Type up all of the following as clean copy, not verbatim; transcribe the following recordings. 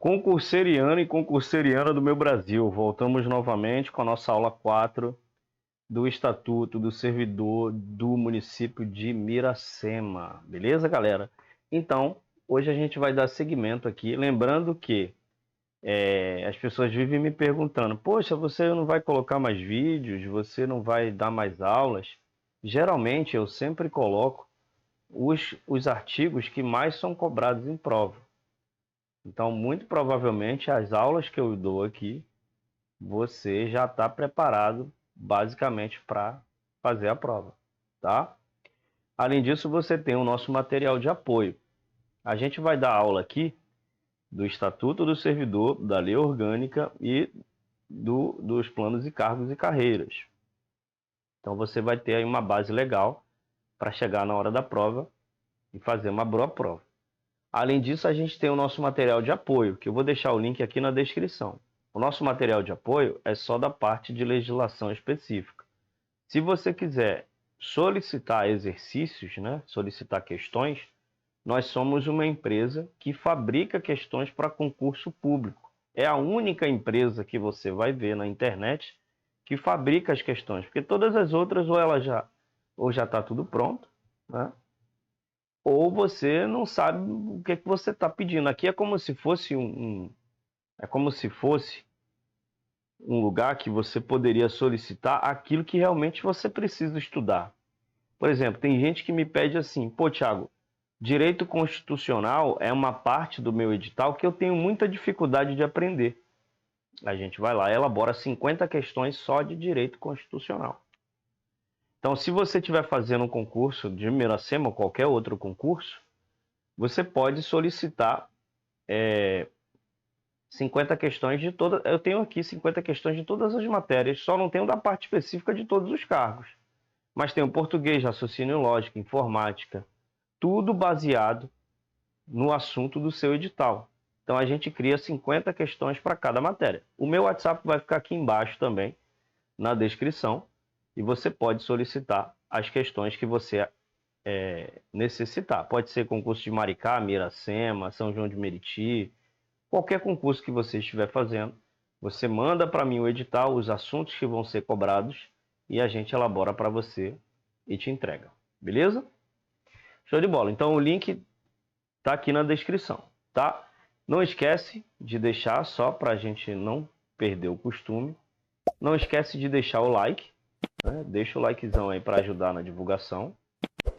Concurseriano e concurseriana do meu Brasil, voltamos novamente com a nossa aula 4 do Estatuto do Servidor do município de Miracema. Beleza, galera? Então, hoje a gente vai dar seguimento aqui, lembrando que as pessoas vivem me perguntando: poxa, você não vai colocar mais vídeos, você não vai dar mais aulas? Geralmente eu sempre coloco os artigos que mais são cobrados em prova. Então, muito provavelmente, as aulas que eu dou aqui, você já está preparado basicamente para fazer a prova, tá? Além disso, você tem o nosso material de apoio. A gente vai dar aula aqui do Estatuto do Servidor, da Lei Orgânica e dos planos e cargos e carreiras. Então, você vai ter aí uma base legal para chegar na hora da prova e fazer uma boa prova. Além disso, a gente tem o nosso material de apoio, que eu vou deixar o link aqui na descrição. O nosso material de apoio é só da parte de legislação específica. Se você quiser solicitar exercícios, né, solicitar questões, nós somos uma empresa que fabrica questões para concurso público. É a única empresa que você vai ver na internet que fabrica as questões, porque todas as outras ou já está tudo pronto, né? Ou você não sabe o que você está pedindo. Aqui é como se fosse um lugar que você poderia solicitar aquilo que realmente você precisa estudar. Por exemplo, tem gente que me pede assim: pô, Thiago, direito constitucional é uma parte do meu edital que eu tenho muita dificuldade de aprender. A gente vai lá e elabora 50 questões só de direito constitucional. Então, se você estiver fazendo um concurso de Miracema ou qualquer outro concurso, você pode solicitar 50 questões de todas. Eu tenho aqui 50 questões de todas as matérias, só não tenho da parte específica de todos os cargos. Mas tenho português, raciocínio lógico, informática, tudo baseado no assunto do seu edital. Então a gente cria 50 questões para cada matéria. O meu WhatsApp vai ficar aqui embaixo também, na descrição, e você pode solicitar as questões que você necessitar. Pode ser concurso de Maricá, Miracema, São João de Meriti, qualquer concurso que você estiver fazendo, você manda para mim o edital, os assuntos que vão ser cobrados, e a gente elabora para você e te entrega. Beleza? Show de bola. Então o link está aqui na descrição, tá? Não esquece de deixar, só para a gente não perder o costume, não esquece de deixar o like, né? Deixa o likezão aí para ajudar na divulgação.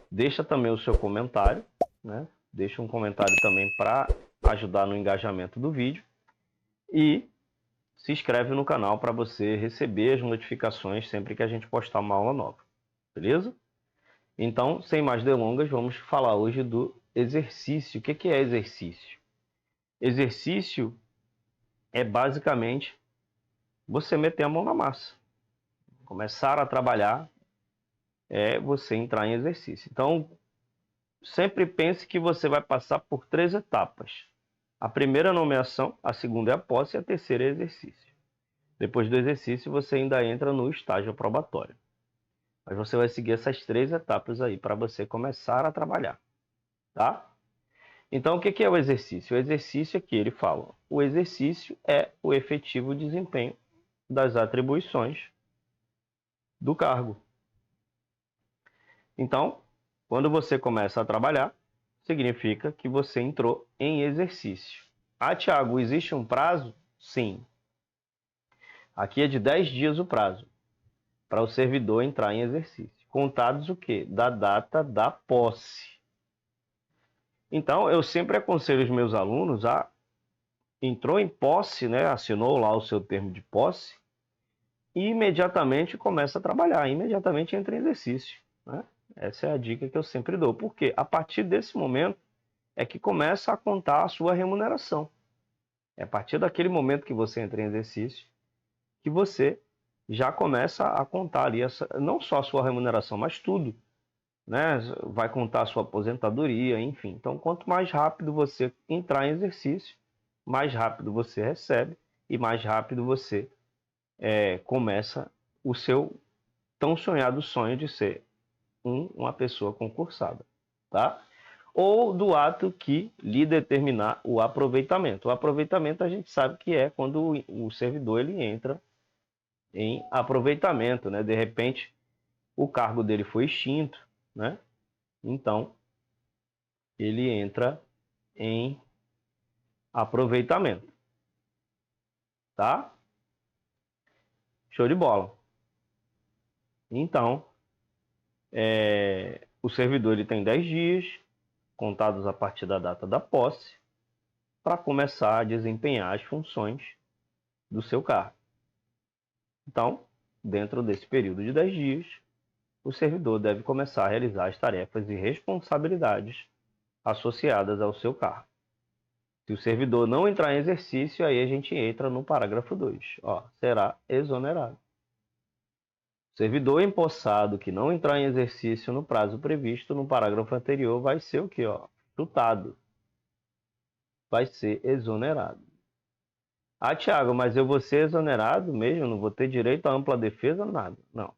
Deixa também o seu comentário, né? Deixa um comentário também para ajudar no engajamento do vídeo. E se inscreve no canal para você receber as notificações sempre que a gente postar uma aula nova. Beleza? Então, sem mais delongas, vamos falar hoje do exercício. O que é exercício? Exercício é basicamente você meter a mão na massa. Começar a trabalhar é você entrar em exercício. Então, sempre pense que você vai passar por 3 etapas. A primeira é a nomeação, a segunda é a posse e a terceira é exercício. Depois do exercício, você ainda entra no estágio probatório. Mas você vai seguir essas 3 etapas aí para você começar a trabalhar, tá? Então, o que é o exercício? O exercício aqui, ele fala, o exercício é o efetivo desempenho das atribuições do cargo. Então, quando você começa a trabalhar, significa que você entrou em exercício. Ah, Thiago, existe um prazo? Sim. Aqui é de 10 dias o prazo para o servidor entrar em exercício. Contados o quê? Da data da posse. Então, eu sempre aconselho os meus alunos a entrou em posse, né, assinou lá o seu termo de posse, e imediatamente começa a trabalhar, imediatamente entra em exercício, né? Essa é a dica que eu sempre dou, porque a partir desse momento é que começa a contar a sua remuneração. É a partir daquele momento que você entra em exercício que você já começa a contar ali, não só a sua remuneração, mas tudo, né? Vai contar a sua aposentadoria, enfim. Então, quanto mais rápido você entrar em exercício, mais rápido você recebe e mais rápido você começa o seu tão sonhado sonho de ser uma pessoa concursada, tá? ou do ato que lhe determinar o aproveitamento. O aproveitamento a gente sabe que é quando o servidor ele entra em aproveitamento, né? De repente o cargo dele foi extinto, né? Então ele entra em aproveitamento, tá? Show de bola. Então, o servidor ele tem 10 dias, contados a partir da data da posse, para começar a desempenhar as funções do seu cargo. Então, dentro desse período de 10 dias, o servidor deve começar a realizar as tarefas e responsabilidades associadas ao seu cargo. Se o servidor não entrar em exercício, aí a gente entra no parágrafo 2. Será exonerado. Servidor empossado que não entrar em exercício no prazo previsto no parágrafo anterior vai ser o quê? Chutado. Vai ser exonerado. Tiago, mas eu vou ser exonerado mesmo? Não vou ter direito à ampla defesa? Nada. Não.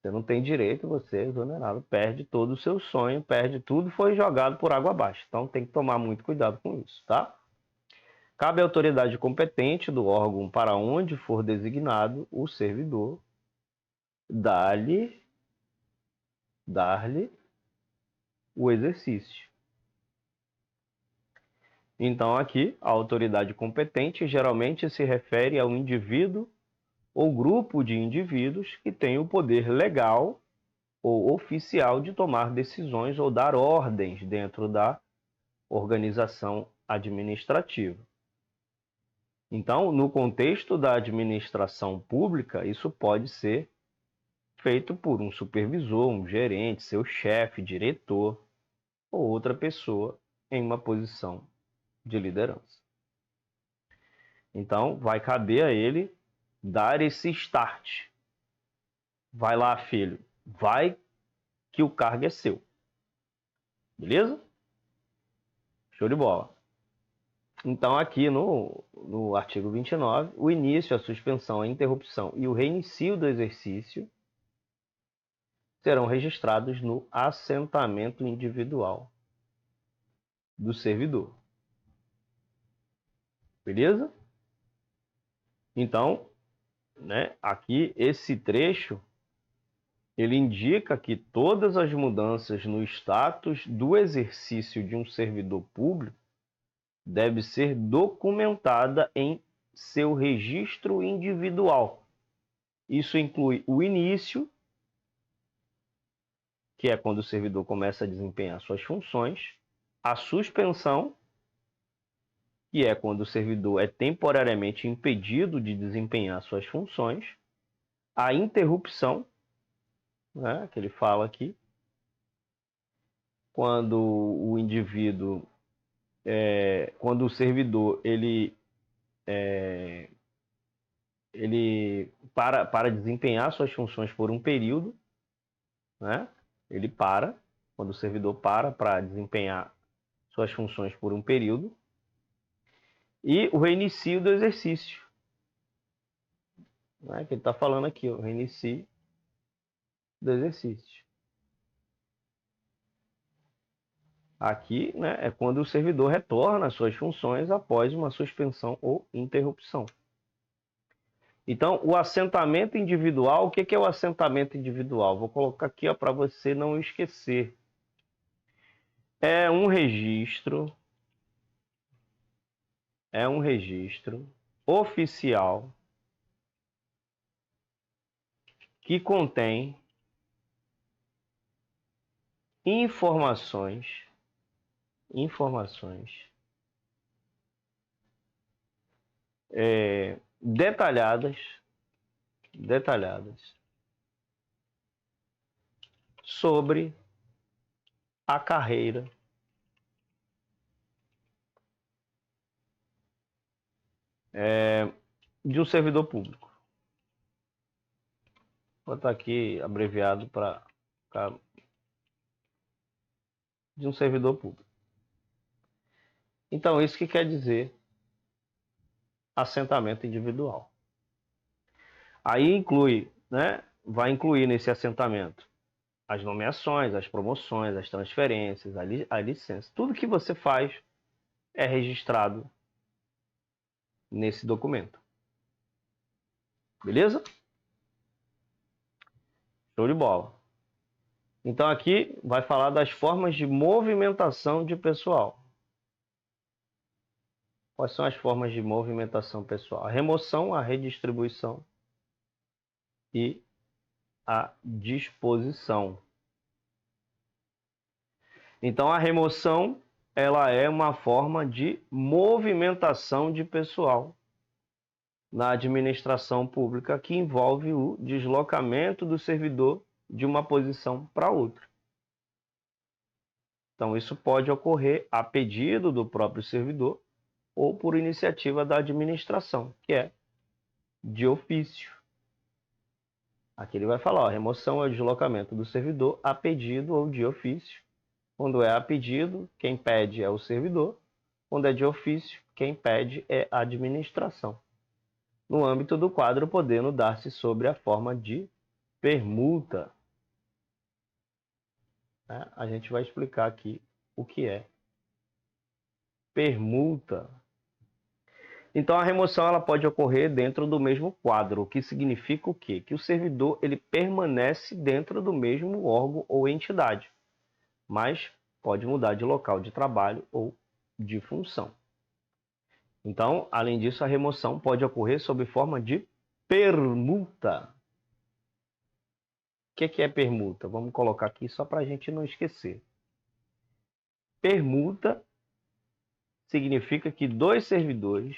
Você não tem direito, você é exonerado. Perde todo o seu sonho, perde tudo, foi jogado por água abaixo. Então tem que tomar muito cuidado com isso, tá? Cabe à autoridade competente do órgão para onde for designado o servidor dar-lhe o exercício. Então aqui, a autoridade competente geralmente se refere ao indivíduo ou grupo de indivíduos que tem o poder legal ou oficial de tomar decisões ou dar ordens dentro da organização administrativa. Então, no contexto da administração pública, isso pode ser feito por um supervisor, um gerente, seu chefe, diretor ou outra pessoa em uma posição de liderança. Então, vai caber a ele dar esse start. Vai lá, filho. Vai que o cargo é seu. Beleza? Show de bola. Então, aqui no artigo 29, o início, a suspensão, a interrupção e o reinicio do exercício serão registrados no assentamento individual do servidor. Beleza? Então, aqui esse trecho ele indica que todas as mudanças no status do exercício de um servidor público deve ser documentada em seu registro individual. Isso inclui o início, que é quando o servidor começa a desempenhar suas funções, a suspensão, que é quando o servidor é temporariamente impedido de desempenhar suas funções, a interrupção, que ele fala aqui, quando o indivíduo, quando o servidor ele para desempenhar suas funções por um período, ele para, quando o servidor para desempenhar suas funções por um período, e o reinicio do exercício, que ele está falando aqui, o reinicio do exercício. Aqui, é quando o servidor retorna às suas funções após uma suspensão ou interrupção. Então, o assentamento individual, o que é o assentamento individual? Vou colocar aqui para você não esquecer. É um registro oficial que contém informações detalhadas sobre a carreira de um servidor público. Vou botar aqui abreviado para de um servidor público. Então, isso que quer dizer assentamento individual. Aí inclui, vai incluir nesse assentamento as nomeações, as promoções, as transferências, a licença. Tudo que você faz é registrado nesse documento. Beleza? Show de bola. Então aqui vai falar das formas de movimentação de pessoal. Quais são as formas de movimentação pessoal? A remoção, a redistribuição e a disposição. Então a remoção, ela é uma forma de movimentação de pessoal na administração pública que envolve o deslocamento do servidor de uma posição para outra. Então isso pode ocorrer a pedido do próprio servidor ou por iniciativa da administração, que é de ofício. Aqui ele vai falar, ó, remoção é o deslocamento do servidor a pedido ou de ofício. Quando é a pedido, quem pede é o servidor. Quando é de ofício, quem pede é a administração. No âmbito do quadro, podendo dar-se sobre a forma de permuta. A gente vai explicar aqui o que é permuta. Então, a remoção ela pode ocorrer dentro do mesmo quadro, o que significa o quê? Que o servidor ele permanece dentro do mesmo órgão ou entidade, mas pode mudar de local de trabalho ou de função. Então, além disso, a remoção pode ocorrer sob forma de permuta. O que é permuta? Vamos colocar aqui só para a gente não esquecer. Permuta significa que dois servidores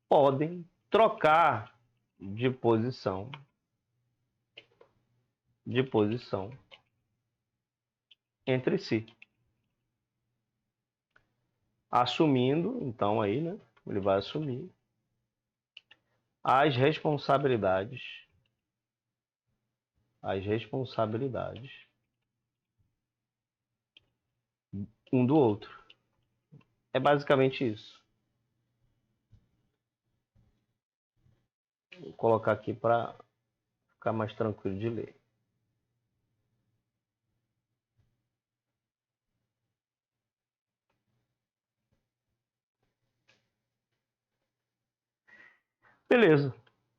podem trocar de posição entre si. Assumindo, então aí, né? Ele vai assumir as responsabilidades um do outro. É basicamente isso. Vou colocar aqui para ficar mais tranquilo de ler. Beleza.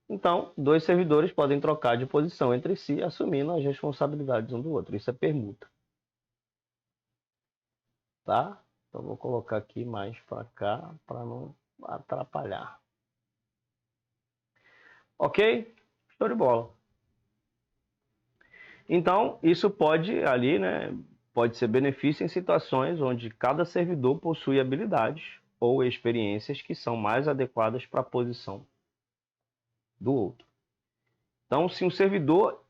Então, dois servidores podem trocar de posição entre si, assumindo as responsabilidades um do outro. Isso é permuta. Tá? Então, vou colocar aqui mais para cá, para não atrapalhar. Ok? Show de bola. Então, isso pode ali, né? Pode ser benefício em situações onde cada servidor possui habilidades ou experiências que são mais adequadas para a posição do outro. Então, se um servidor,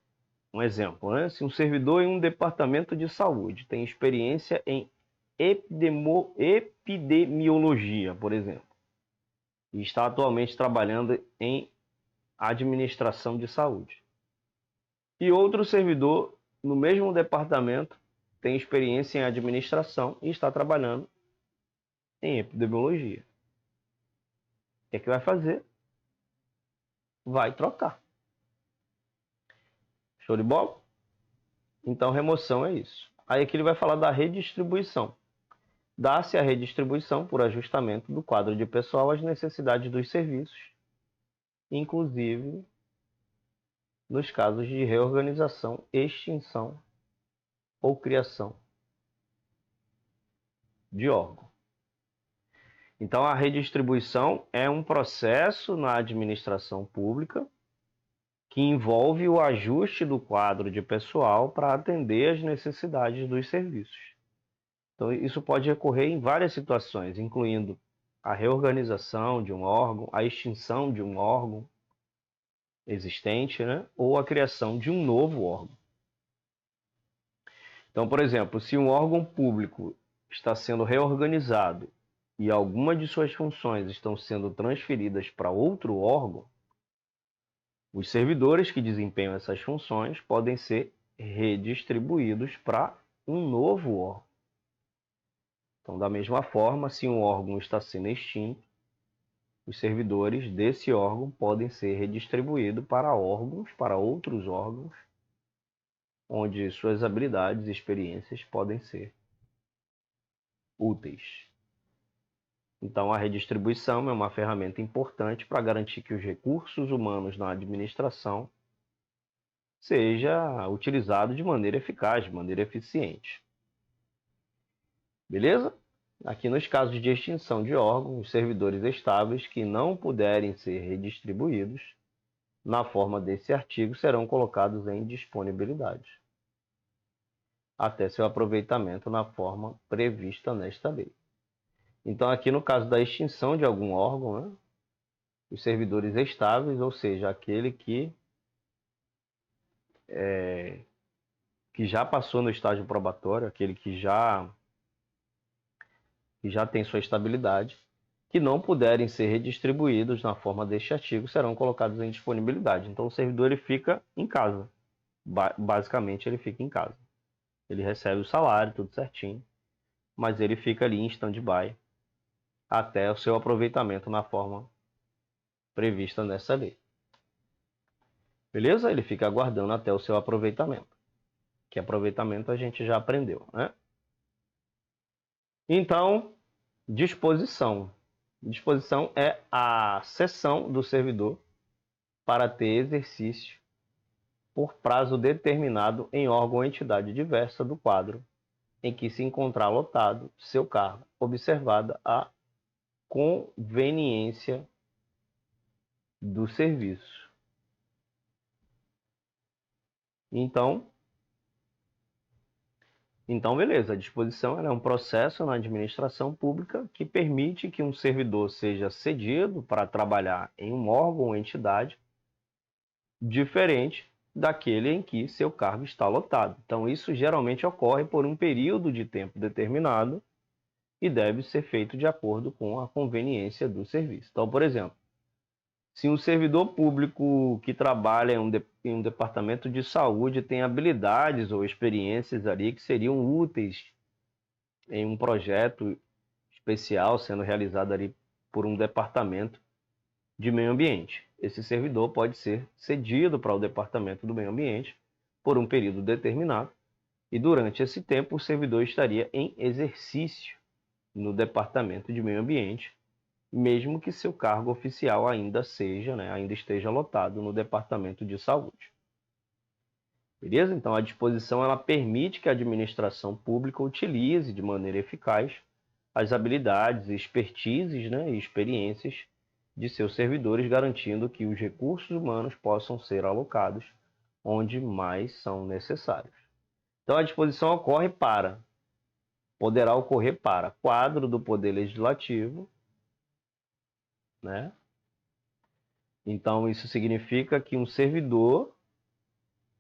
um exemplo, né? Se um servidor em um departamento de saúde tem experiência em epidemiologia, por exemplo, e está atualmente trabalhando em administração de saúde, e outro servidor no mesmo departamento tem experiência em administração e está trabalhando em epidemiologia, o que é que vai fazer? Vai trocar. Show de bola? Então, remoção é isso. Aí aqui ele vai falar da redistribuição. Dá-se a redistribuição por ajustamento do quadro de pessoal às necessidades dos serviços, inclusive nos casos de reorganização, extinção ou criação de órgão. Então, a redistribuição é um processo na administração pública que envolve o ajuste do quadro de pessoal para atender às necessidades dos serviços. Então, isso pode ocorrer em várias situações, incluindo a reorganização de um órgão, a extinção de um órgão existente, né? Ou a criação de um novo órgão. Então, por exemplo, se um órgão público está sendo reorganizado e alguma de suas funções estão sendo transferidas para outro órgão, os servidores que desempenham essas funções podem ser redistribuídos para um novo órgão. Então, da mesma forma, se um órgão está sendo extinto, os servidores desse órgão podem ser redistribuídos para outros órgãos, onde suas habilidades e experiências podem ser úteis. Então, a redistribuição é uma ferramenta importante para garantir que os recursos humanos na administração seja utilizado de maneira eficaz, de maneira eficiente. Beleza? Aqui nos casos de extinção de órgãos, os servidores estáveis que não puderem ser redistribuídos na forma desse artigo serão colocados em disponibilidade, até seu aproveitamento na forma prevista nesta lei. Então, aqui no caso da extinção de algum órgão, né, os servidores estáveis, ou seja, aquele que já passou no estágio probatório, aquele que já tem sua estabilidade, que não puderem ser redistribuídos na forma deste artigo, serão colocados em disponibilidade. Então, o servidor ele fica em casa. Basicamente, ele fica em casa. Ele recebe o salário, tudo certinho, mas ele fica ali em stand-by até o seu aproveitamento na forma prevista nessa lei. Beleza? Ele fica aguardando até o seu aproveitamento. Que aproveitamento a gente já aprendeu, né? Então, disposição. Disposição é a cessão do servidor para ter exercício por prazo determinado em órgão ou entidade diversa do quadro em que se encontrar lotado seu cargo, observada a conveniência do serviço. Então, beleza, a disposição é um processo na administração pública que permite que um servidor seja cedido para trabalhar em um órgão ou entidade diferente daquele em que seu cargo está lotado. Então, isso geralmente ocorre por um período de tempo determinado e deve ser feito de acordo com a conveniência do serviço. Então, por exemplo, se um servidor público que trabalha em um departamento de saúde tem habilidades ou experiências ali que seriam úteis em um projeto especial sendo realizado ali por um departamento de meio ambiente, esse servidor pode ser cedido para o departamento do meio ambiente por um período determinado e durante esse tempo o servidor estaria em exercício no departamento de meio ambiente, mesmo que seu cargo oficial ainda esteja lotado no departamento de saúde. Beleza? Então, a disposição ela permite que a administração pública utilize de maneira eficaz as habilidades, expertises, e experiências de seus servidores, garantindo que os recursos humanos possam ser alocados onde mais são necessários. Então, a disposição poderá ocorrer para quadro do Poder Legislativo, né? Então, isso significa que um servidor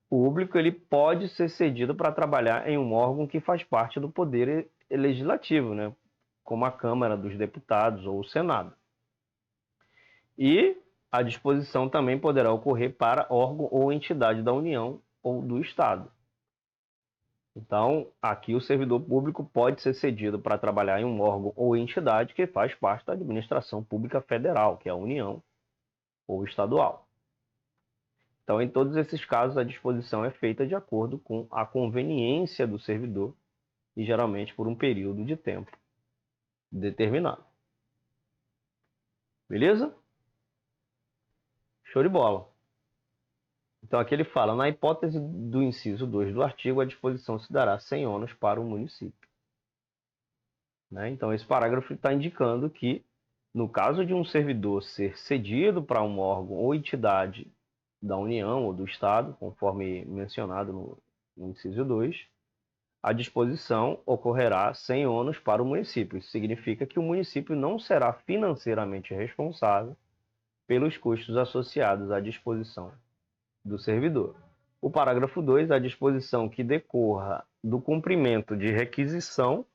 público ele pode ser cedido para trabalhar em um órgão que faz parte do Poder Legislativo, né? Como a Câmara dos Deputados ou o Senado. E a disposição também poderá ocorrer para órgão ou entidade da União ou do Estado. Então, aqui o servidor público pode ser cedido para trabalhar em um órgão ou entidade que faz parte da administração pública federal, que é a União ou estadual. Então, em todos esses casos, a disposição é feita de acordo com a conveniência do servidor e geralmente por um período de tempo determinado. Beleza? Show de bola. Então, aqui ele fala, na hipótese do inciso 2 do artigo, a disposição se dará sem ônus para o município. Né? Então, esse parágrafo está indicando que, no caso de um servidor ser cedido para um órgão ou entidade da União ou do Estado, conforme mencionado no inciso 2, a disposição ocorrerá sem ônus para o município. Isso significa que o município não será financeiramente responsável pelos custos associados à disposição do servidor. O parágrafo 2, a disposição que decorra do cumprimento de requisição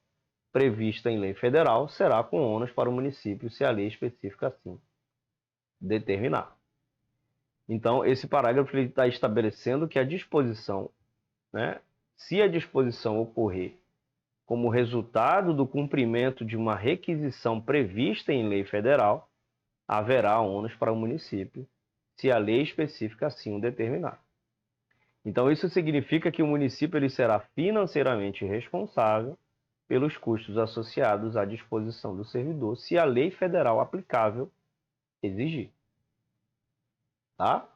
prevista em lei federal será com ônus para o município, se a lei específica assim determinar. Então, esse parágrafo está estabelecendo que a disposição, se a disposição ocorrer como resultado do cumprimento de uma requisição prevista em lei federal, haverá ônus para o município, se a lei específica assim o determinar. Então, isso significa que o município ele será financeiramente responsável pelos custos associados à disposição do servidor, se a lei federal aplicável exigir. Tá?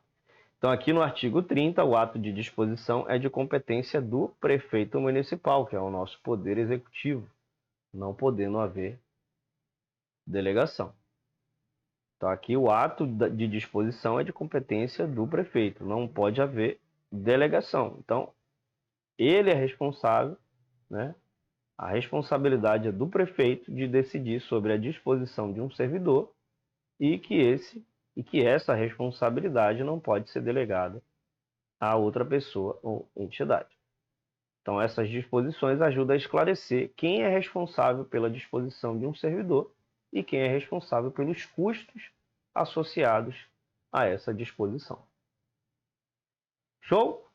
Então, aqui no artigo 30, o ato de disposição é de competência do prefeito municipal, que é o nosso poder executivo, não podendo haver delegação. Então, aqui o ato de disposição é de competência do prefeito, não pode haver delegação. Então, ele é responsável, né? A responsabilidade é do prefeito de decidir sobre a disposição de um servidor e que essa responsabilidade não pode ser delegada a outra pessoa ou entidade. Então, essas disposições ajudam a esclarecer quem é responsável pela disposição de um servidor e quem é responsável pelos custos associados a essa disposição. Show?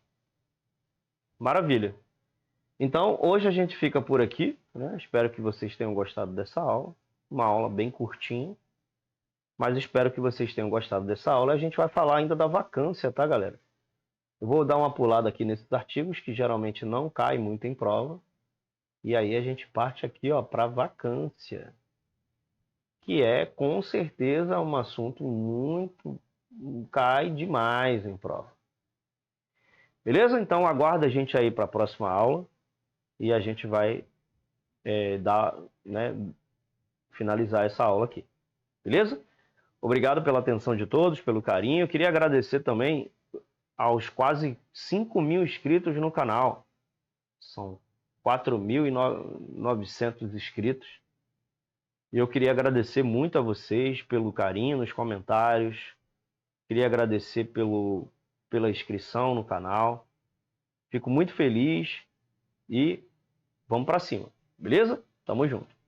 Maravilha! Então, hoje a gente fica por aqui, né? Espero que vocês tenham gostado dessa aula. Uma aula bem curtinha, mas espero que vocês tenham gostado dessa aula. A gente vai falar ainda da vacância, tá, galera? Eu vou dar uma pulada aqui nesses artigos que geralmente não caem muito em prova. E aí a gente parte aqui, ó, para vacância, que é com certeza um assunto muito cai demais em prova. Beleza? Então aguarda a gente aí para a próxima aula e a gente vai finalizar essa aula aqui. Beleza? Obrigado pela atenção de todos, pelo carinho. Eu queria agradecer também aos quase 5.000 inscritos no canal. São 4.900 inscritos. E eu queria agradecer muito a vocês pelo carinho nos comentários. Queria agradecer pela inscrição no canal. Fico muito feliz e vamos para cima. Beleza? Tamo junto.